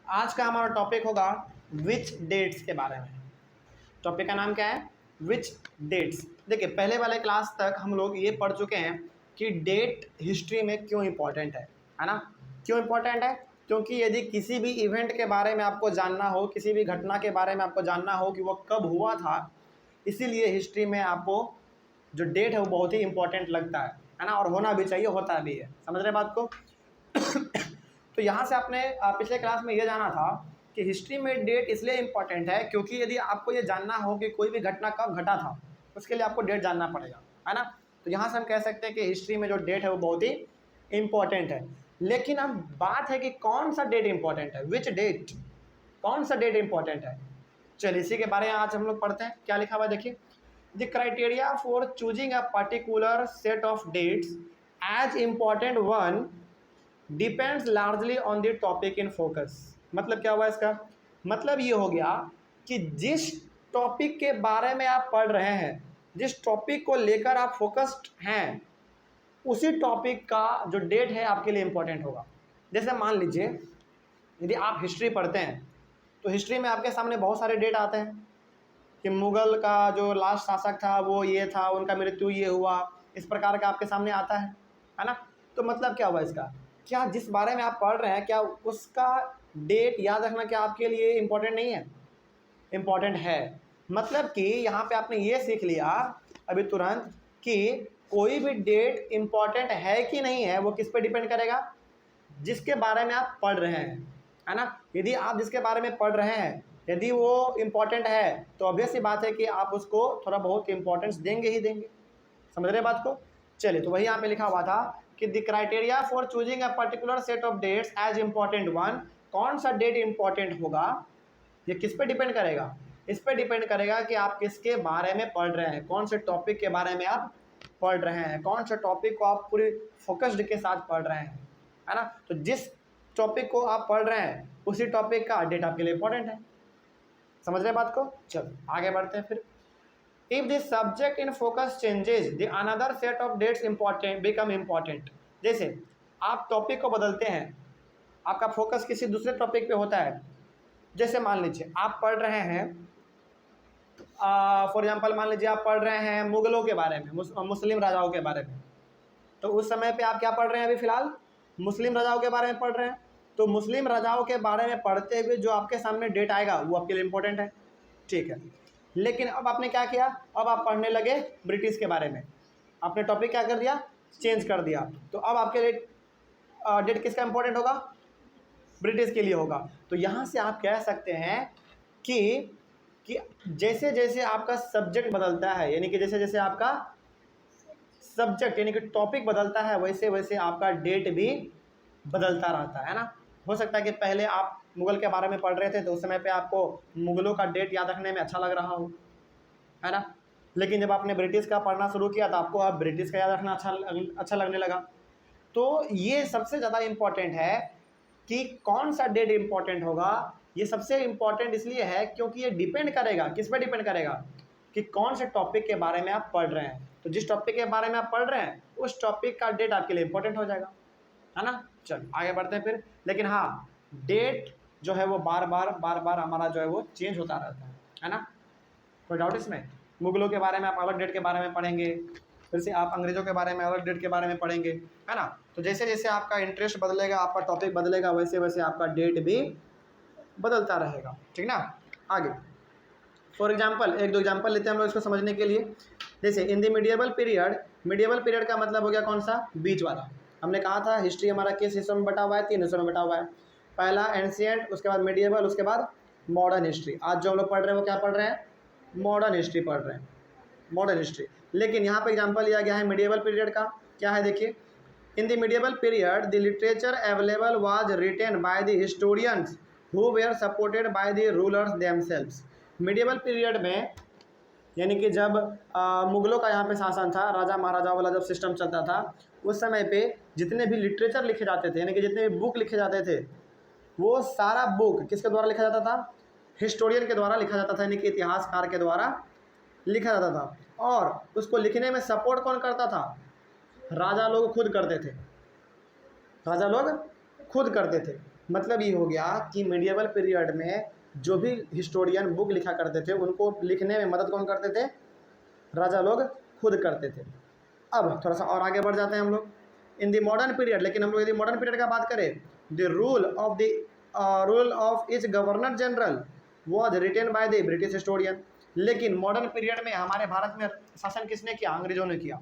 आज का हमारा टॉपिक होगा विच डेट्स के बारे में। टॉपिक का नाम क्या है? विच डेट्स। देखिए, पहले वाले क्लास तक हम लोग ये पढ़ चुके हैं कि डेट हिस्ट्री में क्यों इम्पोर्टेंट है ना? क्यों इम्पोर्टेंट है? क्योंकि यदि किसी भी इवेंट के बारे में आपको जानना हो, किसी भी घटना के बारे में आपको जानना हो कि वो कब हुआ था, इसीलिए हिस्ट्री में आपको जो डेट है वो बहुत ही इंपॉर्टेंट लगता है ना? और होना भी चाहिए, होता भी है। समझ रहे बात को? तो यहाँ से आपने पिछले क्लास में ये जाना था कि हिस्ट्री में डेट इसलिए इम्पॉर्टेंट है क्योंकि यदि आपको ये जानना हो कि कोई भी घटना कब घटा था, उसके लिए आपको डेट जानना पड़ेगा, है ना? तो यहाँ से हम कह सकते हैं कि हिस्ट्री में जो डेट है वो बहुत ही इम्पॉर्टेंट है। लेकिन अब बात है कि कौन सा डेट इम्पॉर्टेंट है, विच डेट, कौन सा डेट इम्पॉर्टेंट है। चलिए इसी के बारे में आज हम लोग पढ़ते हैं। क्या लिखा हुआ है देखिए, the criteria for choosing a particular set of dates as important one depends largely on the topic in focus. मतलब क्या हुआ इसका? मतलब ये हो गया कि जिस टॉपिक के बारे में आप पढ़ रहे हैं, जिस टॉपिक को लेकर आप फोकस्ड हैं, उसी टॉपिक का जो डेट है आपके लिए इम्पोर्टेंट होगा। जैसे मान लीजिए यदि आप हिस्ट्री पढ़ते हैं तो हिस्ट्री में आपके सामने बहुत सारे डेट आते हैं कि मुगल का जो लास्ट शासक था वो ये था, उनका मृत्यु ये हुआ, इस प्रकार का आपके सामने आता है ना? तो मतलब क्या हुआ इसका? क्या जिस बारे में आप पढ़ रहे हैं क्या उसका डेट याद रखना क्या आपके लिए इम्पोर्टेंट नहीं है? इम्पोर्टेंट है। मतलब कि यहाँ पे आपने ये सीख लिया अभी तुरंत कि कोई भी डेट इम्पोर्टेंट है कि नहीं है वो किस पे डिपेंड करेगा? जिसके बारे में आप पढ़ रहे हैं, है ना? यदि आप जिसके बारे में पढ़ रहे हैं यदि वो इम्पोर्टेंट है तो ऑब्वियस सी बात है कि आप उसको थोड़ा बहुत इम्पोर्टेंस देंगे ही देंगे। समझ रहे बात को? चलिए, तो वही यहाँ पे लिखा हुआ था कि the criteria for choosing a particular set of dates as important one, कौन सा डेट इम्पॉर्टेंट होगा ये किस पे डिपेंड करेगा? इस पे डिपेंड करेगा कि आप किसके बारे में पढ़ रहे हैं, कौन से टॉपिक के बारे में आप पढ़ रहे हैं, कौन से टॉपिक को आप पूरी फोकस्ड के साथ पढ़ रहे हैं, है ना? तो जिस टॉपिक को आप पढ़ रहे हैं उसी टॉपिक का डेट आपके लिए इंपॉर्टेंट है। समझ रहे बात को? चलो आगे बढ़ते हैं फिर। If the subject in focus changes the another set of dates important become important. जैसे आप टॉपिक को बदलते हैं, आपका फोकस किसी दूसरे टॉपिक पे होता है। जैसे मान लीजिए आप पढ़ रहे हैं, फॉर एग्जांपल मान लीजिए आप पढ़ रहे हैं मुगलों के बारे में, मुस्लिम राजाओं के बारे में। तो उस समय पे आप क्या पढ़ रहे हैं? अभी फिलहाल मुस्लिम राजाओं के बारे में पढ़ रहे हैं। तो मुस्लिम राजाओं के बारे में पढ़ते हुए जो आपके सामने डेट आएगा वो आपके लिए इंपॉर्टेंट है, ठीक है। लेकिन अब आपने क्या किया? अब आप पढ़ने लगे ब्रिटिश के बारे में, आपने टॉपिक क्या कर दिया? चेंज कर दिया। तो अब आपके लिए डेट किसका इंपॉर्टेंट होगा? ब्रिटिश के लिए होगा। तो यहाँ से आप कह सकते हैं कि जैसे जैसे आपका सब्जेक्ट बदलता है, यानी कि जैसे जैसे आपका सब्जेक्ट यानी कि टॉपिक बदलता है, वैसे वैसे आपका डेट भी बदलता रहता है ना? हो सकता है कि पहले आप मुगल के बारे में पढ़ रहे थे तो उस समय पे आपको मुगलों का डेट याद रखने में अच्छा लग रहा हो, है ना? लेकिन जब आपने ब्रिटिश का पढ़ना शुरू किया तो आपको अब ब्रिटिश का याद रखना अच्छा लगने लगा। तो ये सबसे ज़्यादा इम्पॉर्टेंट है कि कौन सा डेट इम्पॉर्टेंट होगा। ये सबसे इम्पॉर्टेंट इसलिए है क्योंकि ये डिपेंड करेगा, किस पे डिपेंड करेगा? कि कौन से टॉपिक के बारे में आप पढ़ रहे हैं। तो जिस टॉपिक के बारे में आप पढ़ रहे हैं उस टॉपिक का डेट आपके लिए इम्पोर्टेंट हो जाएगा, है ना? चलो आगे बढ़ते हैं फिर। लेकिन हाँ, डेट जो है वो बार बार हमारा जो है वो चेंज होता रहता है ना? कोई डाउट इसमें? मुगलों के बारे में आप अलग डेट के बारे में पढ़ेंगे, फिर से आप अंग्रेज़ों के बारे में अलग डेट के बारे में पढ़ेंगे, है ना? तो जैसे जैसे आपका इंटरेस्ट बदलेगा, आपका टॉपिक बदलेगा, वैसे वैसे आपका डेट भी बदलता रहेगा, ठीक ना? आगे फॉर एग्जाम्पल एक दो एग्जाम्पल लेते हैं हम लोग इसको समझने के लिए। जैसे इन the medieval period, medieval period का मतलब हो गया कौन सा? बीच वाला। हमने कहा था हिस्ट्री हमारा किस हिस्सों में बटा हुआ है? 3 हिस्सों में बटा हुआ है। पहला एंशिएंट, उसके बाद मीडिएवल, उसके बाद मॉडर्न हिस्ट्री। आज जो हम लोग पढ़ रहे हैं वो क्या पढ़ रहे हैं? मॉडर्न हिस्ट्री पढ़ रहे हैं, मॉडर्न हिस्ट्री। लेकिन यहाँ पर एग्जाम्पल लिया गया है मीडिएवल पीरियड का। क्या है देखिए, in the medieval period the literature available was written by the historians who were supported by the rulers themselves. Medieval period में यानी कि जब मुगलों का यहाँ पे शासन था, राजा महाराजाओं वाला जब सिस्टम चलता था, उस समय पे जितने भी लिटरेचर लिखे जाते थे यानी कि जितने भी बुक लिखे जाते थे वो सारा बुक किसके द्वारा लिखा जाता था? हिस्टोरियन के द्वारा लिखा जाता था, यानी कि इतिहासकार के द्वारा लिखा जाता था। और उसको लिखने में सपोर्ट कौन करता था? राजा लोग खुद करते थे, राजा लोग खुद करते थे। मतलब ये हो गया कि मीडिएवल पीरियड में जो भी हिस्टोरियन बुक लिखा करते थे उनको लिखने में मदद कौन करते थे? राजा लोग खुद करते थे। अब थोड़ा सा और आगे बढ़ जाते हैं हम लोग इन द मॉडर्न पीरियड। लेकिन हम लोग यदि मॉडर्न पीरियड का बात करें, the rule of each governor general was written by the British historian. लेकिन मॉडर्न पीरियड में हमारे भारत में शासन किसने किया? अंग्रेजों ने किया,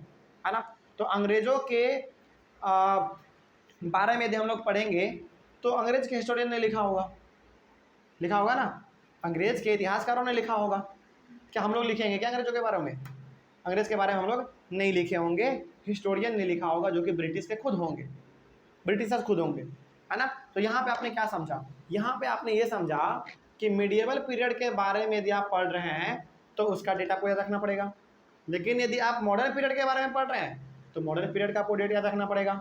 है ना। तो अंग्रेजों के बारे में यदि हम लोग पढ़ेंगे तो अंग्रेज के हिस्टोरियन ने लिखा होगा ना, अंग्रेज के इतिहासकारों ने लिखा होगा। क्या हम लोग लिखेंगे क्या अंग्रेजों के बारे में? अंग्रेज के बारे में हम लोग नहीं लिखे होंगे, हिस्टोरियन ने लिखा होगा जो कि ब्रिटिश के खुद होंगे, ब्रिटिशर्स खुद होंगे, है ना। तो यहाँ पे आपने क्या समझा? यहाँ पे आपने ये समझा कि मीडिएवल पीरियड के बारे में यदि आप पढ़ रहे हैं तो उसका डेटा को याद रखना पड़ेगा। लेकिन यदि आप मॉडर्न पीरियड के बारे में पढ़ रहे हैं तो मॉडर्न पीरियड का आपको डेट याद रखना पड़ेगा।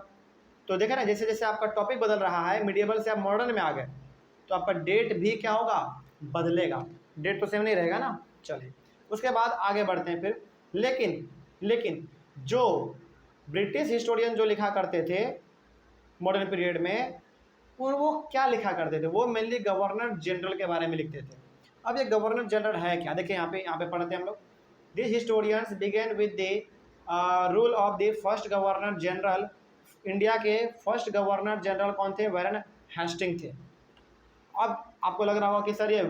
तो देखा ना, जैसे जैसे आपका टॉपिक बदल रहा है, मीडिएवल से आप मॉडर्न में आ गए तो आपका डेट भी क्या होगा? बदलेगा। डेट तो सेम नहीं रहेगा ना। चलिए उसके बाद आगे बढ़ते हैं फिर। लेकिन जो ब्रिटिश हिस्टोरियन जो लिखा करते थे मॉडर्न पीरियड में, वो क्या लिखा करते थे? वो मेनली गवर्नर जनरल के बारे में लिखते थे। अब ये गवर्नर जनरल है क्या? देखिए यहाँ पे पढ़ते हैं हम लोग। This historians begin with the rule of the first governor general. India के फर्स्ट गवर्नर जनरल कौन थे? वारेन हेस्टिंग थे। अब आपको लग रहा होगा कि सर ये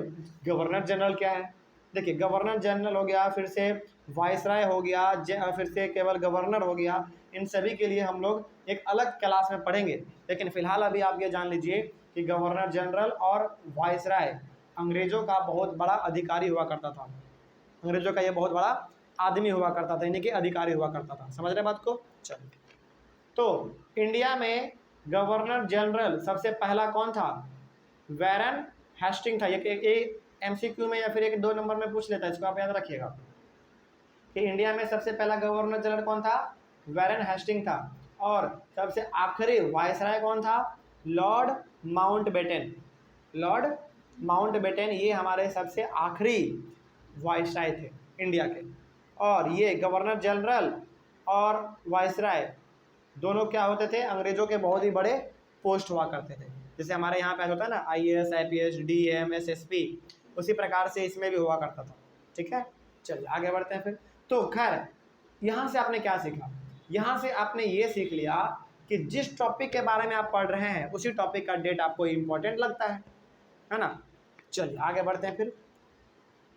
गवर्नर जनरल क्या है? देखिए गवर्नर जनरल हो गया, फिर से वाइसराय हो गया, फिर से केवल गवर्नर हो गया। इन सभी के लिए हम लोग एक अलग क्लास में पढ़ेंगे। लेकिन फिलहाल अभी आप ये जान लीजिए कि गवर्नर जनरल और वाइसराय अंग्रेजों का बहुत बड़ा अधिकारी हुआ करता था। अंग्रेजों का ये बहुत बड़ा आदमी हुआ करता था, यानी कि अधिकारी हुआ करता था। समझ रहे बात को? चलिए, तो इंडिया में गवर्नर जनरल सबसे पहला कौन था? वारेन हेस्टिंग था। ये एमसीक्यू में या फिर एक 2 नंबर में पूछ लेता है, इसको आप याद रखिएगा कि इंडिया में सबसे पहला गवर्नर जनरल कौन था? वारेन हेस्टिंग था। और सबसे आखिरी वाइसराय कौन था? Lord Mountbatten. लॉर्ड माउंटबेटन ये हमारे सबसे आखिरी वाइसराय थे इंडिया के। और ये गवर्नर जनरल और वाइसराय दोनों क्या होते थे? अंग्रेजों के बहुत ही बड़े पोस्ट हुआ करते थे। जैसे हमारे यहाँ पे होता है ना IAS IPS DM SSP, उसी प्रकार से इसमें भी हुआ करता था। ठीक है, चलिए आगे बढ़ते हैं फिर। तो खैर यहाँ से आपने क्या सीखा? यहाँ से आपने ये सीख लिया कि जिस टॉपिक के बारे में आप पढ़ रहे हैं उसी टॉपिक का डेट आपको इम्पोर्टेंट लगता है ना। चलिए आगे बढ़ते हैं फिर।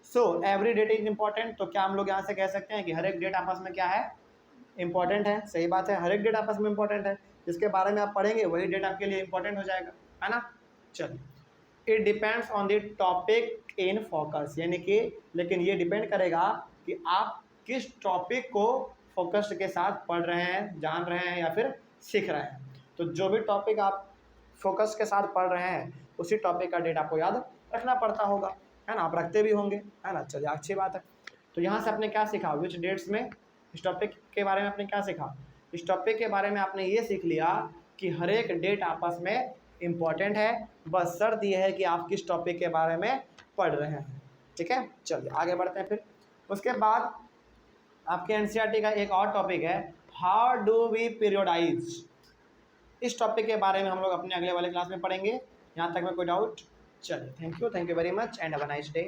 So every date is important. तो क्या हम लोग यहाँ से कह सकते हैं कि हर एक डेट आपस में क्या है? इंपॉर्टेंट है। सही बात है, हर एक डेट आपस में इंपॉर्टेंट है। जिसके बारे में आप पढ़ेंगे वही डेट आपके लिए इंपॉर्टेंट हो जाएगा, है ना। चलिए, it depends on the topic in focus, यानी कि लेकिन ये डिपेंड करेगा कि आप किस टॉपिक को फोकस के साथ पढ़ रहे हैं, जान रहे हैं या फिर सीख रहे हैं। तो जो भी टॉपिक आप फोकस के साथ पढ़ रहे हैं उसी टॉपिक का डेट आपको याद रखना पड़ता होगा, है ना। आप रखते भी होंगे, है ना। चलिए अच्छी बात है। तो यहाँ से आपने क्या सीखा? विच डेट्स में इस टॉपिक के बारे में आपने क्या सीखा? इस टॉपिक के बारे में आपने ये सीख लिया कि हर एक डेट आपस में इम्पॉर्टेंट है, बस शर्त यह है कि आप किस टॉपिक के बारे में पढ़ रहे हैं। ठीक है, चलिए आगे बढ़ते हैं फिर। उसके बाद आपके एनसीईआरटी का एक और टॉपिक है, हाउ डू वी पीरियोडाइज। इस टॉपिक के बारे में हम लोग अपने अगले वाले क्लास में पढ़ेंगे। यहाँ तक में कोई डाउट? चलिए, thank you very much and have a nice day.